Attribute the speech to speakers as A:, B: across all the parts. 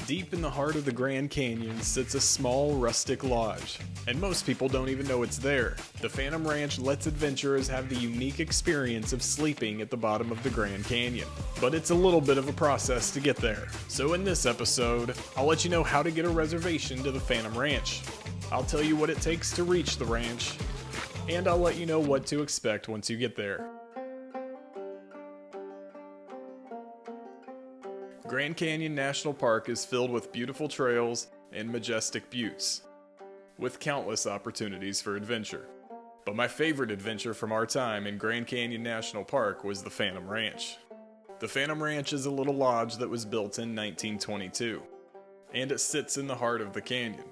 A: Deep in the heart of the Grand Canyon sits a small rustic lodge, and most people don't even know it's there. The Phantom Ranch lets adventurers have the unique experience of sleeping at the bottom of the Grand Canyon. But it's a little bit of a process to get there. So in this episode, I'll let you know how to get a reservation to the Phantom Ranch. I'll tell you what it takes to reach the ranch, and I'll let you know what to expect once you get there. Grand Canyon National Park is filled with beautiful trails and majestic buttes, with countless opportunities for adventure. But my favorite adventure from our time in Grand Canyon National Park was the Phantom Ranch. The Phantom Ranch is a little lodge that was built in 1922, and it sits in the heart of the canyon.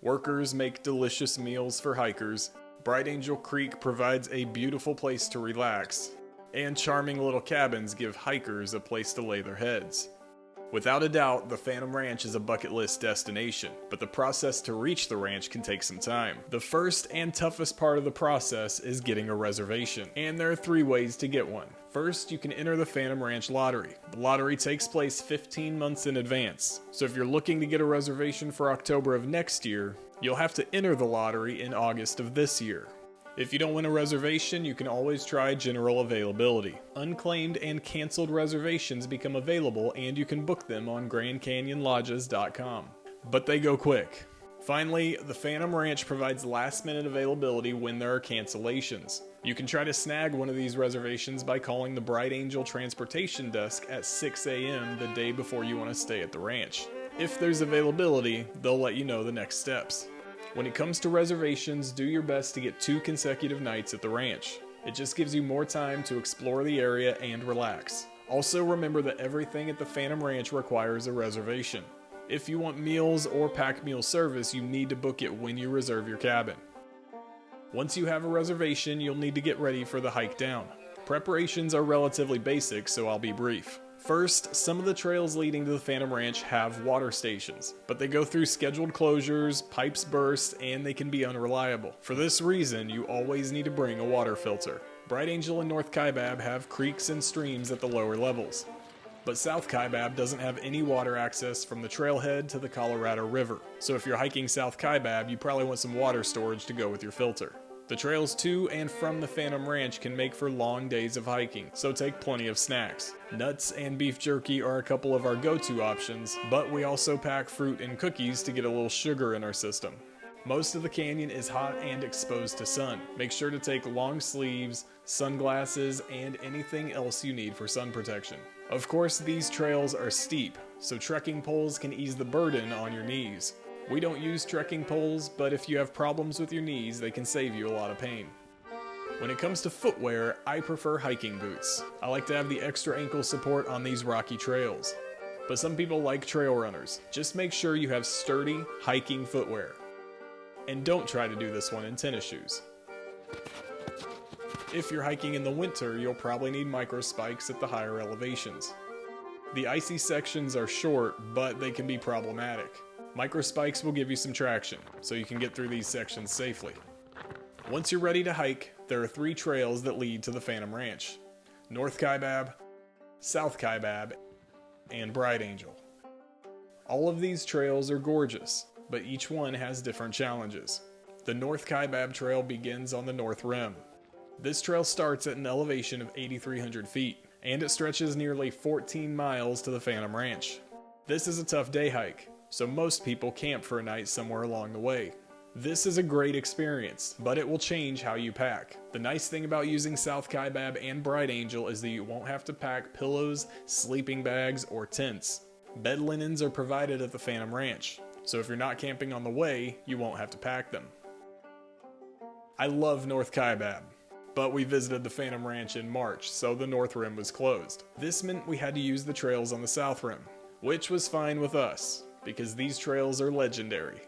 A: Workers make delicious meals for hikers, Bright Angel Creek provides a beautiful place to relax, and charming little cabins give hikers a place to lay their heads. Without a doubt, the Phantom Ranch is a bucket list destination, but the process to reach the ranch can take some time. The first and toughest part of the process is getting a reservation, and there are 3 ways to get one. First, you can enter the Phantom Ranch lottery. The lottery takes place 15 months in advance, so if you're looking to get a reservation for October of next year, you'll have to enter the lottery in August of this year. If you don't win a reservation, you can always try general availability. Unclaimed and canceled reservations become available and you can book them on GrandCanyonLodges.com. But they go quick. Finally, the Phantom Ranch provides last-minute availability when there are cancellations. You can try to snag one of these reservations by calling the Bright Angel Transportation Desk at 6 a.m. the day before you want to stay at the ranch. If there's availability, they'll let you know the next steps. When it comes to reservations, do your best to get 2 consecutive nights at the ranch. It just gives you more time to explore the area and relax. Also remember that everything at the Phantom Ranch requires a reservation. If you want meals or pack meal service, you need to book it when you reserve your cabin. Once you have a reservation, you'll need to get ready for the hike down. Preparations are relatively basic, so I'll be brief. First, some of the trails leading to the Phantom Ranch have water stations, but they go through scheduled closures, pipes burst, and they can be unreliable. For this reason, you always need to bring a water filter. Bright Angel and North Kaibab have creeks and streams at the lower levels, but South Kaibab doesn't have any water access from the trailhead to the Colorado River. So if you're hiking South Kaibab, you probably want some water storage to go with your filter. The trails to and from the Phantom Ranch can make for long days of hiking, so take plenty of snacks. Nuts and beef jerky are a couple of our go-to options, but we also pack fruit and cookies to get a little sugar in our system. Most of the canyon is hot and exposed to sun. Make sure to take long sleeves, sunglasses, and anything else you need for sun protection. Of course, these trails are steep, so trekking poles can ease the burden on your knees. We don't use trekking poles, but if you have problems with your knees, they can save you a lot of pain. When it comes to footwear, I prefer hiking boots. I like to have the extra ankle support on these rocky trails. But some people like trail runners. Just make sure you have sturdy, hiking footwear. And don't try to do this one in tennis shoes. If you're hiking in the winter, you'll probably need micro spikes at the higher elevations. The icy sections are short, but they can be problematic. Micro spikes will give you some traction, so you can get through these sections safely. Once you're ready to hike, there are 3 trails that lead to the Phantom Ranch: North Kaibab, South Kaibab, and Bright Angel. All of these trails are gorgeous, but each one has different challenges. The North Kaibab trail begins on the North Rim. This trail starts at an elevation of 8,300 feet, and it stretches nearly 14 miles to the Phantom Ranch. This is a tough day hike, so most people camp for a night somewhere along the way. This is a great experience, but it will change how you pack. The nice thing about using South Kaibab and Bright Angel is that you won't have to pack pillows, sleeping bags, or tents. Bed linens are provided at the Phantom Ranch, so if you're not camping on the way, you won't have to pack them. I love North Kaibab, but we visited the Phantom Ranch in March, so the North Rim was closed. This meant we had to use the trails on the South Rim, which was fine with us, because these trails are legendary.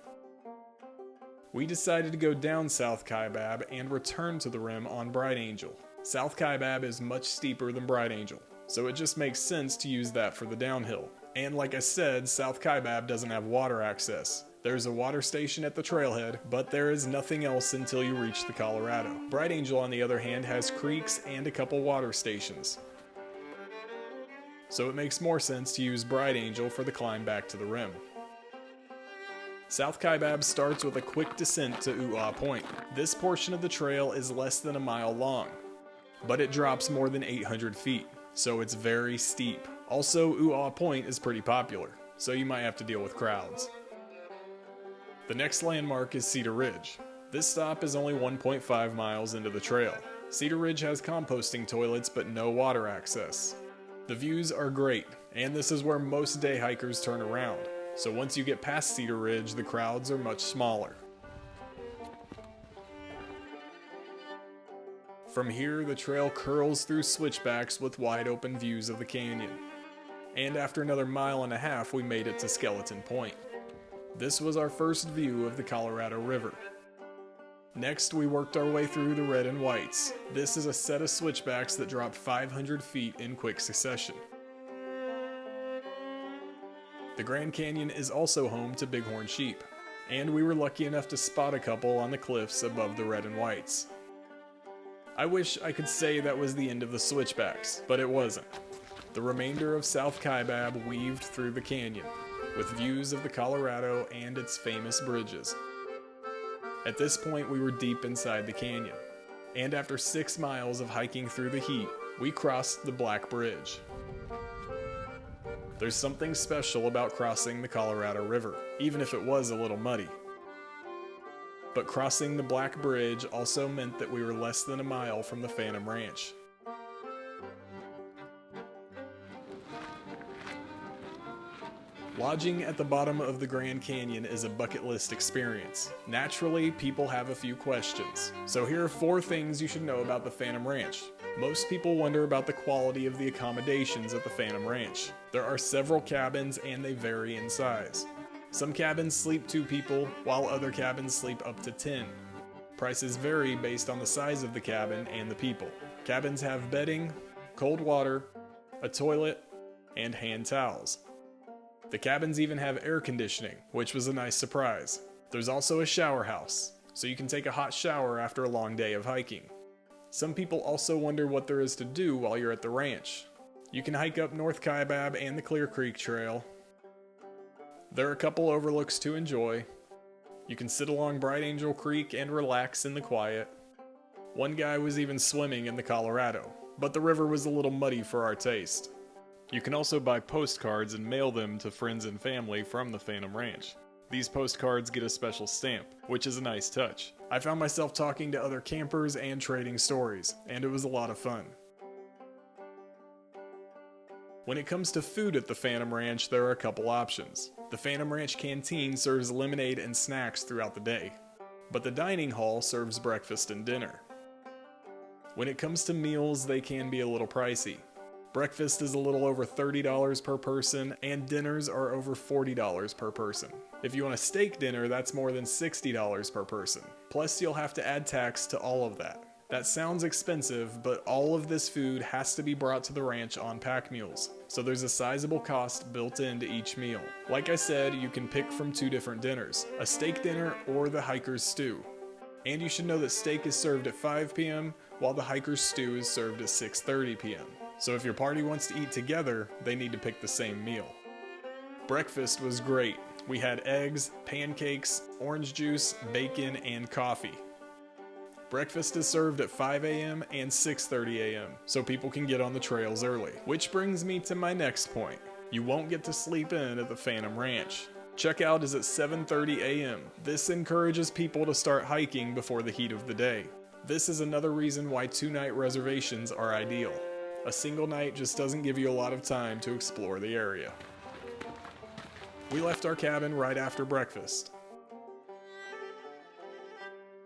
A: We decided to go down South Kaibab and return to the rim on Bright Angel. South Kaibab is much steeper than Bright Angel, so it just makes sense to use that for the downhill. And like I said, South Kaibab doesn't have water access. There's a water station at the trailhead, but there is nothing else until you reach the Colorado. Bright Angel, on the other hand, has creeks and a couple water stations. so it makes more sense to use Bright Angel for the climb back to the rim. South Kaibab starts with a quick descent to U'a Point. This portion of the trail is less than a mile long, but it drops more than 800 feet, so it's very steep. Also, U'a Point is pretty popular, so you might have to deal with crowds. The next landmark is Cedar Ridge. This stop is only 1.5 miles into the trail. Cedar Ridge has composting toilets but no water access. The views are great, and this is where most day hikers turn around. So once you get past Cedar Ridge, the crowds are much smaller. From here, the trail curls through switchbacks with wide open views of the canyon. And after another mile and a half, we made it to Skeleton Point. This was our first view of the Colorado River. Next, we worked our way through the Red and Whites. This is a set of switchbacks that drop 500 feet in quick succession. The Grand Canyon is also home to bighorn sheep, and we were lucky enough to spot a couple on the cliffs above the Red and Whites. I wish I could say that was the end of the switchbacks, but it wasn't. The remainder of South Kaibab weaved through the canyon, with views of the Colorado and its famous bridges. At this point, we were deep inside the canyon, and after 6 miles of hiking through the heat, we crossed the Black Bridge. There's something special about crossing the Colorado River, even if it was a little muddy. But crossing the Black Bridge also meant that we were less than a mile from the Phantom Ranch. Lodging at the bottom of the Grand Canyon is a bucket list experience. Naturally, people have a few questions. So here are 4 things you should know about the Phantom Ranch. Most people wonder about the quality of the accommodations at the Phantom Ranch. There are several cabins and they vary in size. Some cabins sleep 2 people, while other cabins sleep up to 10. Prices vary based on the size of the cabin and the people. Cabins have bedding, cold water, a toilet, and hand towels. The cabins even have air conditioning, which was a nice surprise. There's also a shower house, so you can take a hot shower after a long day of hiking. Some people also wonder what there is to do while you're at the ranch. You can hike up North Kaibab and the Clear Creek Trail. There are a couple overlooks to enjoy. You can sit along Bright Angel Creek and relax in the quiet. One guy was even swimming in the Colorado, but the river was a little muddy for our taste. You can also buy postcards and mail them to friends and family from the Phantom Ranch. These postcards get a special stamp, which is a nice touch. I found myself talking to other campers and trading stories, and it was a lot of fun. When it comes to food at the Phantom Ranch, there are a couple options. The Phantom Ranch Canteen serves lemonade and snacks throughout the day, but the dining hall serves breakfast and dinner. When it comes to meals, they can be a little pricey. Breakfast is a little over $30 per person, and dinners are over $40 per person. If you want a steak dinner, that's more than $60 per person. Plus, you'll have to add tax to all of that. That sounds expensive, but all of this food has to be brought to the ranch on pack mules, so there's a sizable cost built into each meal. Like I said, you can pick from 2 different dinners, a steak dinner or the hiker's stew. And you should know that steak is served at 5 p.m., while the hiker's stew is served at 6:30 p.m. So if your party wants to eat together, they need to pick the same meal. Breakfast was great. We had eggs, pancakes, orange juice, bacon, and coffee. Breakfast is served at 5 a.m. and 6:30 a.m., so people can get on the trails early. Which brings me to my next point. You won't get to sleep in at the Phantom Ranch. Checkout is at 7:30 a.m. This encourages people to start hiking before the heat of the day. This is another reason why 2-night reservations are ideal. A single night just doesn't give you a lot of time to explore the area. We left our cabin right after breakfast.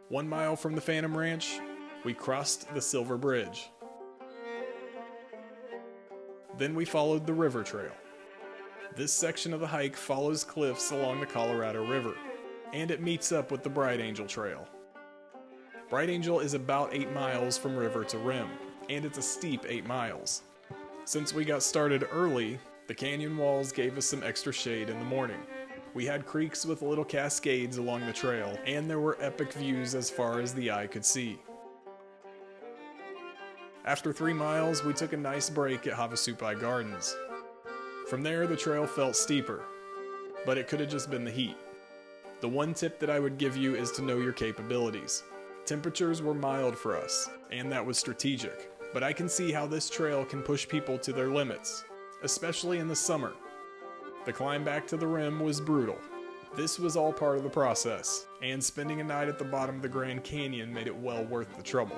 A: 1 mile from the Phantom Ranch, we crossed the Silver Bridge. Then we followed the river trail. This section of the hike follows cliffs along the Colorado River, and it meets up with the Bright Angel Trail. Bright Angel is about 8 miles from river to rim, and it's a steep 8 miles. Since we got started early, the canyon walls gave us some extra shade in the morning. We had creeks with little cascades along the trail, and there were epic views as far as the eye could see. After 3 miles, we took a nice break at Havasupai Gardens. From there, the trail felt steeper, but it could have just been the heat. The one tip that I would give you is to know your capabilities. Temperatures were mild for us, and that was strategic, but I can see how this trail can push people to their limits, especially in the summer. The climb back to the rim was brutal. This was all part of the process, and spending a night at the bottom of the Grand Canyon made it well worth the trouble.